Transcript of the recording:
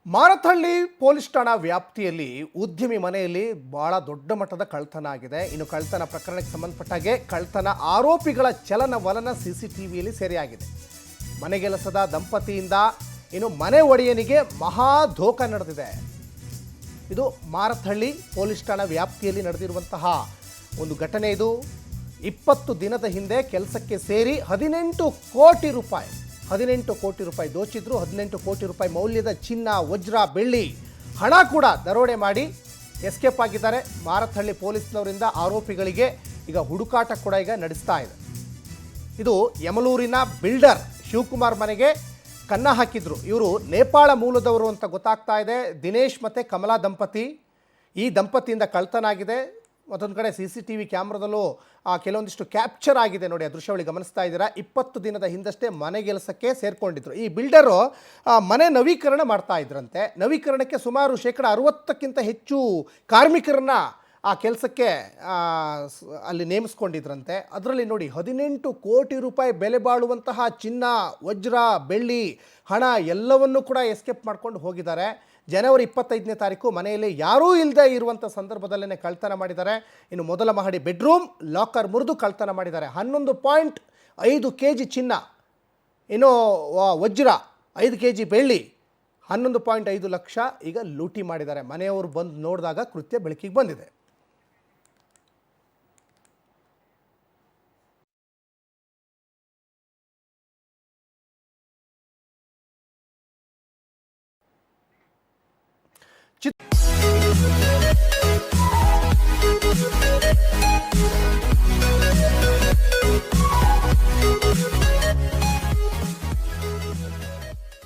Marathahalli police ಠಾಣಾ ವ್ಯಾಪ್ತಿಯಲ್ಲಿ ಉದ್ಯಮಿ ಮನೆಯಲ್ಲಿ ಬಹಳ ದೊಡ್ಡ ಮಟ್ಟದ ಕಳ್ಳತನ ಆಗಿದೆ. ಇನ್ನು ಕಳ್ಳತನ ಪ್ರಕರಣಕ್ಕೆ ಸಂಬಂಧಪಟ್ಟಾಗೆ ಕಳ್ಳತನ ಆರೋಪಿಗಳ ಚಲನವಲನ ಸಿಸಿಟಿವಿಯಲ್ಲಿ ಸೆರೆಯಾಗಿದೆ. ಮನೆಗೆಲಸದ ದಂಪತಿಯಿಂದ ಇನ್ನು ಮನೆ ಒಡೆಯನಿಗೆ ಮಹಾ ಧೋಖ ನಡೆದಿದೆ. ಇದು ಮಾರತ್ತಹಳ್ಳಿ ಪೊಲೀಸ್ ಠಾಣಾ ವ್ಯಾಪ್ತಿಯಲ್ಲಿ ನಡೆದಿರುವಂತಹ ಒಂದು ಘಟನೆ. ಇದು 20 ದಿನದ ಹಿಂದೆ ಕೆಲಸಕ್ಕೆ ಸೇರಿ 18 ಕೋಟಿ ರೂಪಾಯಿ ದೋಚಿದ್ರು. 18 ಕೋಟಿ ರೂಪಾಯಿ ಮೌಲ್ಯದ ಚಿನ್ನ, ವಜ್ರ, ಬೆಳ್ಳಿ, ಹಣ ಕೂಡ ದರೋಡೆ ಮಾಡಿ ಎಸ್ಕೇಪ್ ಆಗಿದ್ದಾರೆ. ಮಾರತ್ತಹಳ್ಳಿ ಪೊಲೀಸ್ನವರಿಂದ ಆರೋಪಿಗಳಿಗೆ ಈಗ ಹುಡುಕಾಟ ಕೂಡ ಈಗ ನಡೆಸ್ತಾ ಇದೆ. ಇದು ಯಮಲೂರಿನ ಬಿಲ್ಡರ್ ಶಿವಕುಮಾರ್ ಮನೆಗೆ ಕನ್ನ ಹಾಕಿದ್ರು. ಇವರು ನೇಪಾಳ ಮೂಲದವರು ಅಂತ ಗೊತ್ತಾಗ್ತಾ ಇದೆ. ದಿನೇಶ್ ಮತ್ತು ಕಮಲಾ ದಂಪತಿ. ಈ ದಂಪತಿಯಿಂದ ಕಳ್ಳತನ ಆಗಿದೆ. ಮತ್ತೊಂದು ಕಡೆ CCTV ಕ್ಯಾಮ್ರಾದಲ್ಲೂ ಕೆಲವೊಂದಿಷ್ಟು ಕ್ಯಾಪ್ಚರ್ ಆಗಿದೆ. ನೋಡಿ, ಆ ದೃಶ್ಯಾವಳಿ ಗಮನಿಸ್ತಾ ಇದ್ದೀರಾ. 20 ದಿನದ ಹಿಂದಷ್ಟೇ ಮನೆಗೆಲಸಕ್ಕೆ ಸೇರಿಕೊಂಡಿದ್ರು. ಈ ಬಿಲ್ಡರು ಮನೆ ನವೀಕರಣ ಮಾಡ್ತಾ ಇದ್ರಂತೆ. ನವೀಕರಣಕ್ಕೆ ಸುಮಾರು 60% ಹೆಚ್ಚು ಕಾರ್ಮಿಕರನ್ನ ಆ ಕೆಲಸಕ್ಕೆ ಅಲ್ಲಿ ನೇಮಿಸ್ಕೊಂಡಿದ್ರಂತೆ. ಅದರಲ್ಲಿ ನೋಡಿ 18 ಕೋಟಿ ರೂಪಾಯಿ ಬೆಲೆ ಬಾಳುವಂತಹ ಚಿನ್ನ, ವಜ್ರ, ಬೆಳ್ಳಿ, ಹಣ ಎಲ್ಲವನ್ನೂ ಕೂಡ ಎಸ್ಕೇಪ್ ಮಾಡ್ಕೊಂಡು ಹೋಗಿದ್ದಾರೆ. ಜನವರಿ 25ನೇ ತಾರೀಕು ಮನೆಯಲ್ಲಿ ಯಾರೂ ಇಲ್ಲದೆ ಇರುವಂಥ ಸಂದರ್ಭದಲ್ಲೇ ಕಳ್ಳತನ ಮಾಡಿದ್ದಾರೆ. ಇನ್ನು ಮೊದಲ ಮಹಡಿ ಬೆಡ್ರೂಮ್ ಲಾಕರ್ ಮುರಿದು ಕಳ್ಳತನ ಮಾಡಿದ್ದಾರೆ. 11.5 kg ಚಿನ್ನ, ಇನ್ನು ವಜ್ರ, 5 kg ಬೆಳ್ಳಿ, 11.5 ಲಕ್ಷ ಈಗ ಲೂಟಿ ಮಾಡಿದ್ದಾರೆ. ಮನೆಯವರು ಬಂದು ನೋಡಿದಾಗ ಕೃತ್ಯ ಬೆಳಕಿಗೆ ಬಂದಿದೆ. ಚಿತ್ರ